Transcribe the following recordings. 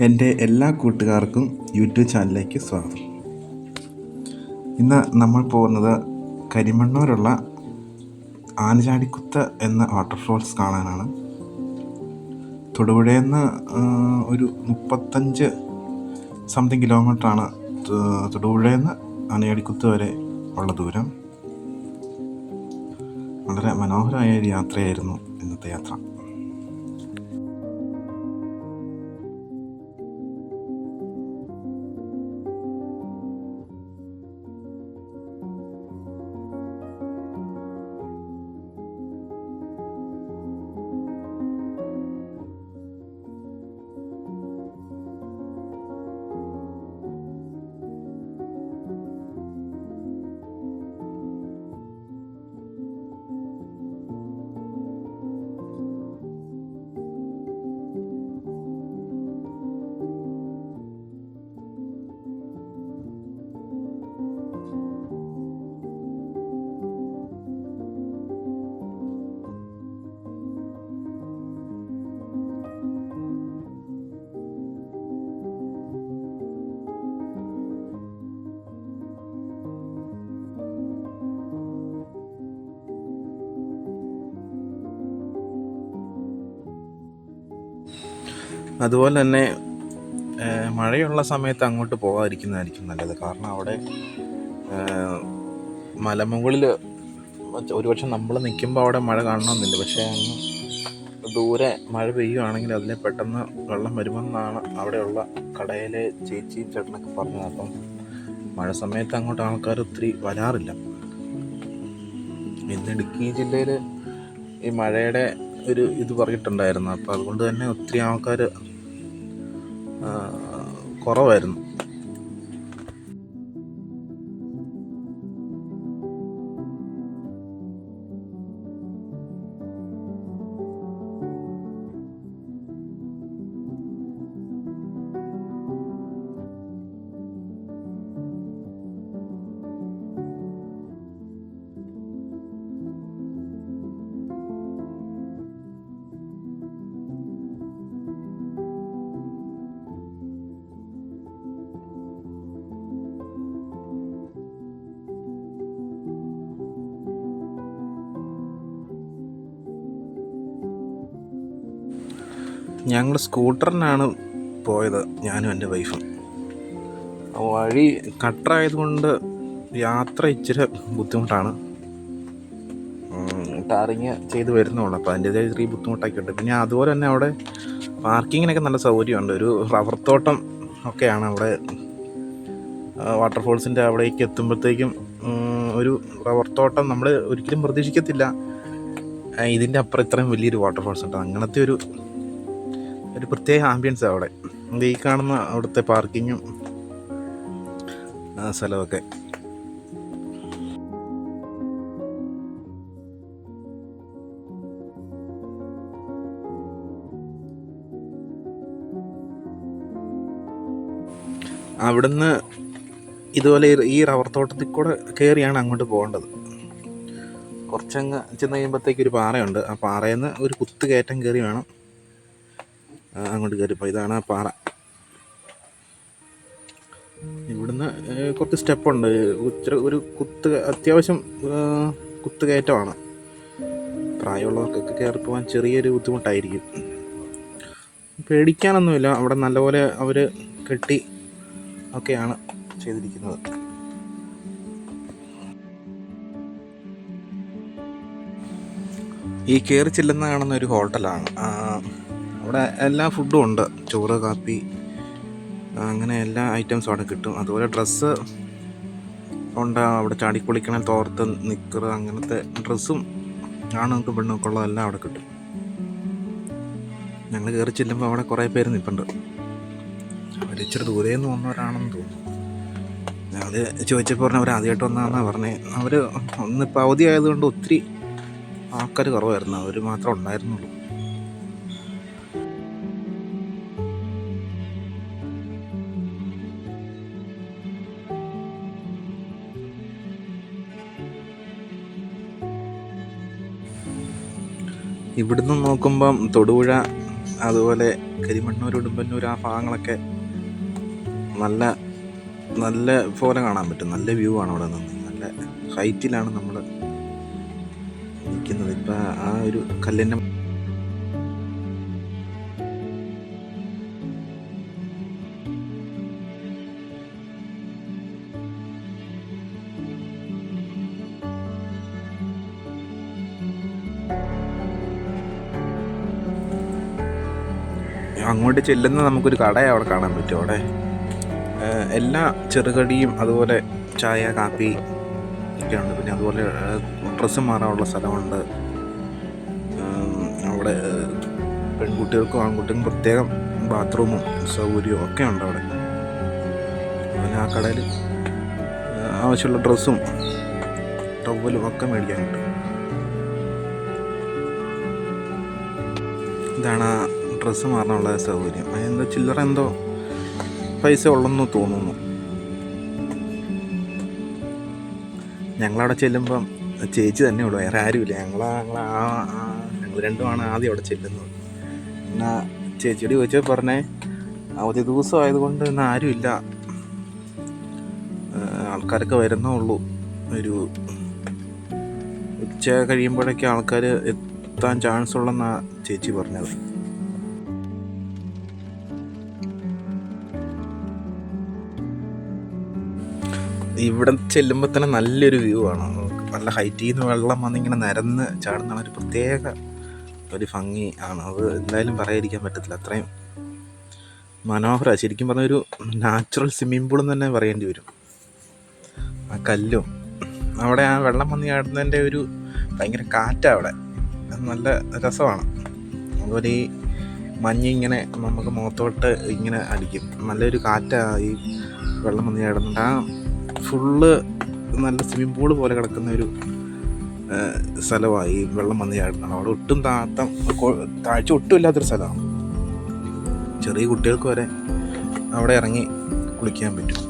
എൻ്റെ എല്ലാ കൂട്ടുകാർക്കും യൂട്യൂബ് ചാനലിലേക്ക് സ്വാഗതം. ഇന്ന് നമ്മൾ പോകുന്നത് കരിമണ്ണൂരുള്ള ആനചാടിക്കുത്ത് എന്ന വാട്ടർഫോൾസ് കാണാനാണ്. തൊടുപുഴയിൽ നിന്ന് ഒരു 35 സംതിങ് കിലോമീറ്ററാണ് തൊടുപുഴയിൽ നിന്ന് ആനചാടിക്കുത്ത് വരെ ഉള്ള ദൂരം. വളരെ മനോഹരമായ ഒരു യാത്രയായിരുന്നു ഇന്നത്തെ യാത്ര. അതുപോലെ തന്നെ മഴയുള്ള സമയത്ത് അങ്ങോട്ട് പോകാതിരിക്കുന്നതായിരിക്കും നല്ലത്. കാരണം അവിടെ മലമുകളിൽ ഒരുപക്ഷെ നമ്മൾ നിൽക്കുമ്പോൾ അവിടെ മഴ കാണണമെന്നില്ല. പക്ഷേ അങ്ങ് ദൂരെ മഴ പെയ്യുകയാണെങ്കിൽ അതിൽ പെട്ടെന്ന് വെള്ളം വരുമെന്നാണ് അവിടെയുള്ള കടയിലെ ചേച്ചിയും ചേട്ടനൊക്കെ പറഞ്ഞത്. അപ്പം മഴ സമയത്ത് അങ്ങോട്ട് ആൾക്കാർ ഒത്തിരി വരാറില്ല. ഇന്ന് ഇടുക്കി ജില്ലയിൽ ഈ മഴയുടെ ഒരു ഇത് പറഞ്ഞിട്ടുണ്ടായിരുന്നു. അപ്പോൾ അതുകൊണ്ട് തന്നെ ഒത്തിരി ആൾക്കാർ കുറവായിരുന്നു. ഞങ്ങൾ സ്കൂട്ടറിനാണ് പോയത്, ഞാനും എൻ്റെ വൈഫും. വഴി കട്ടറായതുകൊണ്ട് യാത്ര ഇച്ചിരി ബുദ്ധിമുട്ടാണ്. ടാറിങ് ചെയ്ത് വരുന്നുള്ളൂ. അപ്പോൾ അതിൻ്റേതായ ചെറിയ ബുദ്ധിമുട്ടൊക്കെ ഉണ്ട്. പിന്നെ അതുപോലെ തന്നെ അവിടെ പാർക്കിങ്ങിനൊക്കെ നല്ല സൗകര്യമുണ്ട്. ഒരു റബ്ബർ തോട്ടം ഒക്കെയാണ് അവിടെ. വാട്ടർഫോൾസിൻ്റെ അവിടേക്ക് എത്തുമ്പോഴത്തേക്കും ഒരു റബ്ബർ തോട്ടം നമ്മൾ ഒരിക്കലും പ്രതീക്ഷിക്കത്തില്ല ഇതിൻ്റെ അപ്പുറം ഇത്രയും വലിയൊരു വാട്ടർഫോൾസ് ഉണ്ട്. അങ്ങനത്തെ ഒരു പ്രത്യേക ആംബിയൻസ് അവിടെ. ഈ കാണുന്ന അവിടുത്തെ പാർക്കിങ്ങും സ്ഥലമൊക്കെ. അവിടുന്ന് ഇതുപോലെ ഈ റബ്ബർ തോട്ടത്തിൽ കൂടെ കയറിയാണ് അങ്ങോട്ട് പോകേണ്ടത്. കുറച്ചങ്ങ് ചെന്ന് കഴിയുമ്പോഴത്തേക്ക് ഒരു പാറയുണ്ട്. ആ പാറയിൽ നിന്ന് ഒരു കുത്ത് കയറ്റം കയറി വേണം അങ്ങോട്ട് കയറിപ്പോൾ. ഇതാണ് ആ പാറ. ഇവിടുന്ന് കുറച്ച് സ്റ്റെപ്പുണ്ട്. ഒരു അത്യാവശ്യം കുത്ത് കയറ്റമാണ്. പ്രായമുള്ളവർക്കൊക്കെ കയറിപ്പോകാൻ ചെറിയൊരു ബുദ്ധിമുട്ടായിരിക്കും. പേടിക്കാനൊന്നുമില്ല. അവിടെ നല്ലപോലെ അവർ കെട്ടി ഒക്കെയാണ് ചെയ്തിരിക്കുന്നത്. ഈ കയറി ചെല്ലുന്ന കാണുന്ന ഒരു ഹോട്ടലാണ്. അവിടെ എല്ലാ ഫുഡും ഉണ്ട്. ചോറ്, കാപ്പി, അങ്ങനെ എല്ലാ ഐറ്റംസും അവിടെ കിട്ടും. അതുപോലെ ഡ്രസ്സ് ഉണ്ട്. അവിടെ ചാടിക്കുളിക്കണ തോർത്ത്, നിക്കർ, അങ്ങനത്തെ ഡ്രസ്സും ആണുങ്ങൾക്ക് പെണ്ണുങ്ങൾക്ക് ഉള്ളതെല്ലാം അവിടെ കിട്ടും. ഞങ്ങൾ കയറി ചെല്ലുമ്പോൾ അവിടെ കുറേ പേര് നിൽപ്പുണ്ട്. അവർ ഇച്ചിരി ദൂരെ നിന്ന് വന്നവരാണെന്ന് തോന്നുന്നു. ഞങ്ങൾ ചോദിച്ചപ്പോൾ പറഞ്ഞാൽ അവർ ആദ്യമായിട്ട് വന്നതാണെന്നാണ് പറഞ്ഞത്. അവർ ഒന്നിപ്പോൾ അവധി ആയതുകൊണ്ട് ഒത്തിരി ആൾക്കാർ കുറവായിരുന്നു. അവർ മാത്രമേ ഉണ്ടായിരുന്നുള്ളൂ. ഇവിടുന്ന് നോക്കുമ്പം തൊടുപുഴ അതുപോലെ കരിമണ്ണൂർ, ഉടുമ്പന്നൂർ ആ ഭാഗങ്ങളൊക്കെ നല്ല നല്ല പോലെ കാണാൻ പറ്റും. നല്ല വ്യൂ ആണ് അവിടെ നിന്ന്. നല്ല ഹൈറ്റിലാണ് നമ്മൾ നിൽക്കുന്നത്. ഇപ്പം ആ ഒരു കല്ലിൻ്റെ അങ്ങോട്ട് ചെല്ലുന്ന നമുക്കൊരു കട അവിടെ കാണാൻ പറ്റും. അവിടെ എല്ലാ ചെറുകടിയും അതുപോലെ ചായ, കാപ്പി ഒക്കെ ഉണ്ട്. പിന്നെ അതുപോലെ ഡ്രസ്സ് മാറാനുള്ള സ്ഥലമുണ്ട്. അവിടെ പെൺകുട്ടികൾക്കും ആൺകുട്ടികൾക്കും പ്രത്യേകം ബാത്റൂമും സൗകര്യവും ഒക്കെ ഉണ്ട് അവിടെ. അങ്ങനെ ആ കടയിൽ ആവശ്യമുള്ള ഡ്രസ്സും ടവലും ഒക്കെ മേടിക്കാൻ കിട്ടും. ഇതാണ് ആ ഡ്രസ്സ് മാറാനുള്ള സൗകര്യം. അതിനെന്തോ ചില്ലറ എന്തോ പൈസ ഉള്ളെന്ന് തോന്നുന്നു. ഞങ്ങളവിടെ ചെല്ലുമ്പം ചേച്ചി തന്നെ ഉള്ളൂ, വേറെ ആരുമില്ല. ഞങ്ങൾ രണ്ടുമാണ് ആദ്യം അവിടെ ചെല്ലുന്നത്. പിന്നെ ചേച്ചിയോട് ചോദിച്ചാൽ പറഞ്ഞേ അവധി ദിവസം ആയതുകൊണ്ട് ഇന്ന് ആരുമില്ല, ആൾക്കാരൊക്കെ വരുന്നേ ഉള്ളൂ, ഒരു ഉച്ച കഴിയുമ്പോഴേക്കും ആൾക്കാർ എത്താൻ ചാൻസ് ഉള്ളെന്നാണ് ചേച്ചി പറഞ്ഞത്. ഇവിടെ ചെല്ലുമ്പോൾ തന്നെ നല്ലൊരു വ്യൂ ആണ്. നല്ല ഹൈറ്റിൽ നിന്ന് വെള്ളം വന്നിങ്ങനെ നിരന്ന് ചാടുന്ന ഒരു പ്രത്യേക ഒരു ഭംഗി ആണ്. അത് എന്തായാലും പറയാതിരിക്കാൻ പറ്റത്തില്ല. അത്രയും മനോഹരമാണ്. ശരിക്കും പറഞ്ഞൊരു നാച്ചുറൽ സ്വിമ്മിംഗ് പൂളെന്ന് തന്നെ പറയേണ്ടി വരും. ആ കല്ലും അവിടെ ആ വെള്ളം വന്ന് ചാടുന്നതിൻ്റെ ഒരു ഭയങ്കര കാറ്റാണ് അവിടെ. നല്ല രസമാണ്. അതുപോലെ ഈ മഞ്ഞിങ്ങനെ നമുക്ക് മുഖത്തോട്ട് ഇങ്ങനെ അടിക്കും. നല്ലൊരു കാറ്റാണ് ഈ വെള്ളം വന്ന് ചാടുന്നുണ്ട്. ആ ഫുള്ള് നല്ല സ്വിമ്മിംഗ് പൂള് പോലെ കിടക്കുന്ന ഒരു സ്ഥലമാണ് ഈ വെള്ളം വന്ന് ചാടുന്നത്. അവിടെ ഒട്ടും താഴ്ച ഒട്ടും ഇല്ലാത്തൊരു സ്ഥലമാണ്. ചെറിയ കുട്ടികൾക്ക് വരെ അവിടെ ഇറങ്ങി കുളിക്കാൻ പറ്റും.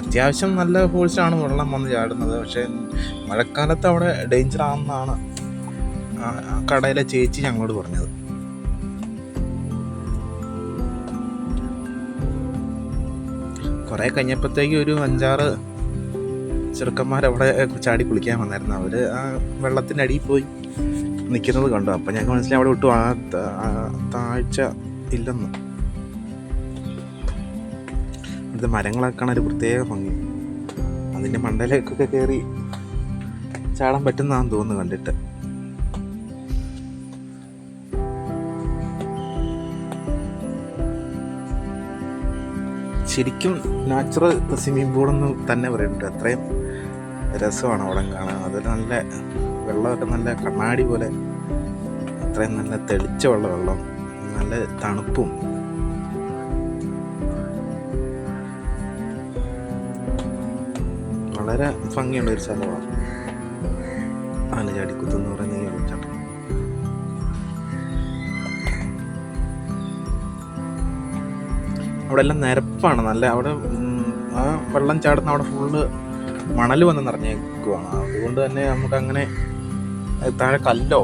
അത്യാവശ്യം നല്ല ഫോഴ്സാണ് വെള്ളം വന്ന് ചാടുന്നത്. പക്ഷേ മഴക്കാലത്ത് അവിടെ ഡേഞ്ചർ ആണെന്നാണ് കടയിലെ ചേച്ചി ഞങ്ങളോട് പറഞ്ഞത്. കുറേ കഴിഞ്ഞപ്പോഴത്തേക്ക് ഒരു 5-6 ചെറുക്കന്മാരവിടെ ചാടി കുളിക്കാൻ വന്നായിരുന്നു. അവർ ആ വെള്ളത്തിൻ്റെ അടിയിൽ പോയി നിൽക്കുന്നത് കണ്ടു. അപ്പം ഞങ്ങൾക്ക് മനസ്സിലായി അവിടെ ഒട്ടും താഴ്ച ഇല്ലെന്ന്. ഇവിടുത്തെ മരങ്ങളൊക്കെ കാണാൻ ഒരു പ്രത്യേക ഭംഗി. അതിൻ്റെ മണ്ടയിലേക്കൊക്കെ കയറി ചാടാൻ പറ്റുന്നതാണെന്ന് തോന്നുന്നു കണ്ടിട്ട്. ശരിക്കും നാച്ചുറൽ സ്വിമ്മിംഗ് പൂളെന്ന് തന്നെ പറയുന്നുണ്ട്. അത്രയും രസമാണ് അവിടെ കാണാൻ. അതിൽ നല്ല വെള്ളമൊക്കെ നല്ല കണ്ണാടി പോലെ, അത്രയും നല്ല തെളിച്ച വെള്ളം, നല്ല തണുപ്പും. വളരെ ഭംഗിയുള്ള ഒരു സ്ഥലമാണ് ആനചാടിക്കുത്ത് എന്ന് പറയുന്ന ഈ വെള്ളച്ചാട്ടം. അവിടെ എല്ലാം നിരപ്പാണ്. നല്ല അവിടെ ആ വെള്ളം ചാടുന്ന അവിടെ ഫുള്ള് മണൽ വന്ന് നിറഞ്ഞേക്കുവാണ്. അതുകൊണ്ട് തന്നെ നമുക്കങ്ങനെ താഴെ കല്ലോ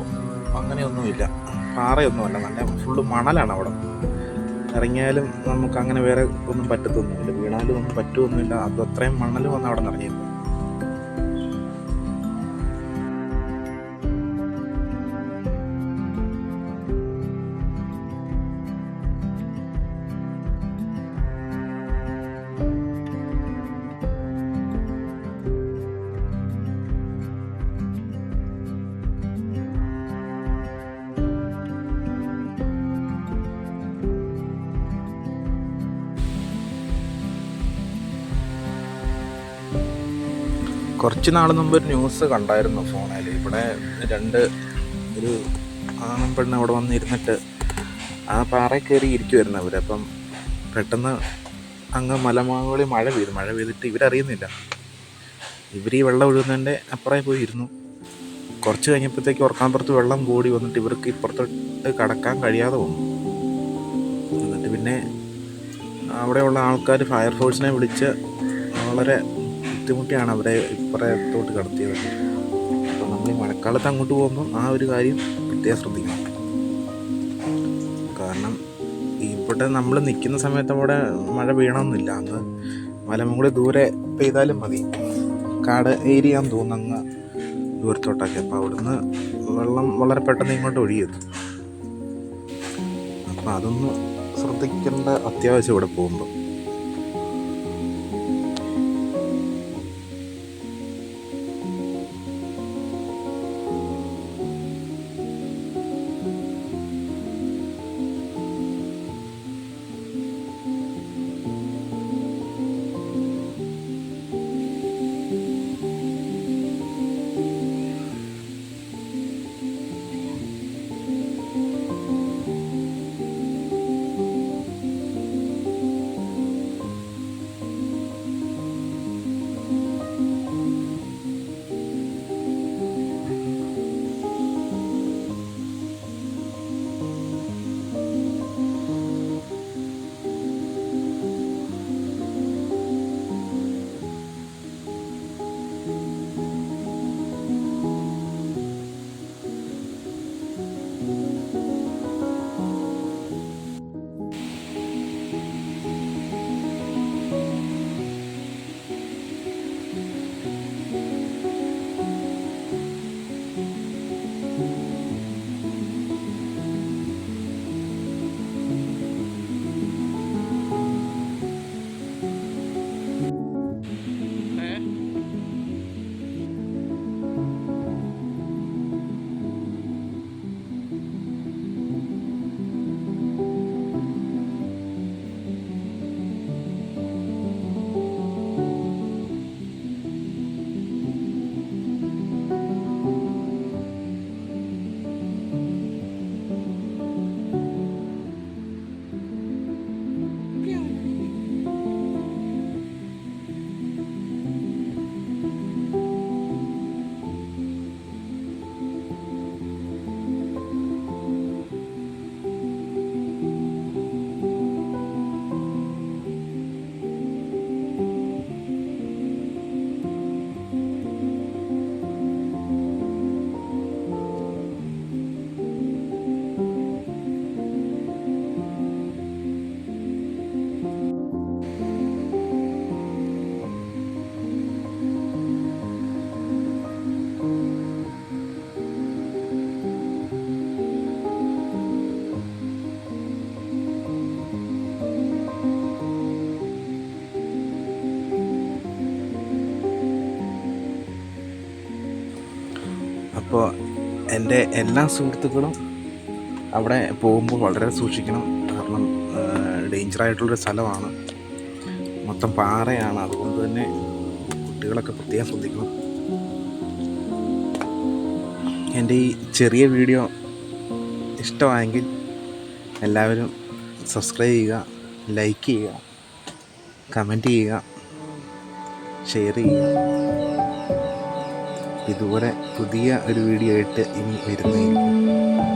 അങ്ങനെയൊന്നുമില്ല, പാറയൊന്നുമല്ല, നല്ല ഫുള്ള് മണലാണ് അവിടെ. ഇറങ്ങിയാലും നമുക്കങ്ങനെ വേറെ ഒന്നും പറ്റത്തൊന്നുമില്ല, വീണാലും ഒന്നും പറ്റുമൊന്നുമില്ല. അത് അത്രയും മണൽ വന്ന് അവിടെ നിറഞ്ഞേക്കും. കുറച്ച് നാൾ മുമ്പ് ഒരു ന്യൂസ് കണ്ടായിരുന്നു ഫോണിൽ. ഇവിടെ ഒരു ആണും പെണ്ണും അവിടെ വന്നിരുന്നിട്ട് ആ പാറയിൽ കയറി ഇരിക്കുമായിരുന്നു അവർ. അപ്പം പെട്ടെന്ന് അങ്ങ് മലമുകളിൽ മഴ പെയ്തിട്ട് ഇവരറിയുന്നില്ല. ഇവർ ഈ വെള്ളം ഒഴുകുന്നതിൻ്റെ അപ്പുറമായി പോയി ഇരുന്നു. കുറച്ച് കഴിഞ്ഞപ്പോഴത്തേക്ക് ഓർക്കാൻപുറത്ത് വെള്ളം കൂടി വന്നിട്ട് ഇവർക്ക് ഇപ്പുറത്തോട്ട് കടക്കാൻ കഴിയാതെ വന്നു. എന്നിട്ട് പിന്നെ അവിടെയുള്ള ആൾക്കാർ ഫയർഫോഴ്സിനെ വിളിച്ച് വളരെ ബുദ്ധിമുട്ടിയാണ് അവരെ ഇപ്പുറത്തോട്ട് കടത്തിയത്. അപ്പോൾ നമ്മൾ ഈ മഴക്കാലത്ത് അങ്ങോട്ട് പോകുമ്പോൾ ആ ഒരു കാര്യം പ്രത്യേകം ശ്രദ്ധിക്കണം. കാരണം ഇവിടെ നമ്മൾ നിൽക്കുന്ന സമയത്ത് അവിടെ മഴ വീഴണമെന്നില്ല. അന്ന് മലമുകളിൽ ദൂരെ പെയ്താലും മതി, കാട് ഏരിയാന്ന് തോന്നുന്നു അങ്ങ് ദൂരത്തോട്ടൊക്കെ. അപ്പോൾ അവിടുന്ന് വെള്ളം വളരെ പെട്ടെന്ന് ഇങ്ങോട്ട് ഒഴുകിയെത്തും. അപ്പോൾ അതൊന്ന് ശ്രദ്ധിക്കേണ്ട അത്യാവശ്യം ഇവിടെ പോകുമ്പോൾ. അപ്പോൾ എൻ്റെ എല്ലാ സുഹൃത്തുക്കളും അവിടെ പോകുമ്പോൾ വളരെ സൂക്ഷിക്കണം. കാരണം ഡേഞ്ചറായിട്ടുള്ളൊരു സ്ഥലമാണ്, മൊത്തം പാറയാണ്. അതുകൊണ്ട് തന്നെ കുട്ടികളൊക്കെ പ്രത്യേകം ശ്രദ്ധിക്കണം. എൻ്റെ ഈ ചെറിയ വീഡിയോ ഇഷ്ടമായെങ്കിൽ എല്ലാവരും സബ്സ്ക്രൈബ് ചെയ്യുക, ലൈക്ക് ചെയ്യുക, കമൻറ്റ് ചെയ്യുക, ഷെയർ ചെയ്യുക. ഇതുപോലെ പുതിയ ഒരു വീഡിയോ ആയിട്ട് ഇനി വരുന്നതായിരിക്കും.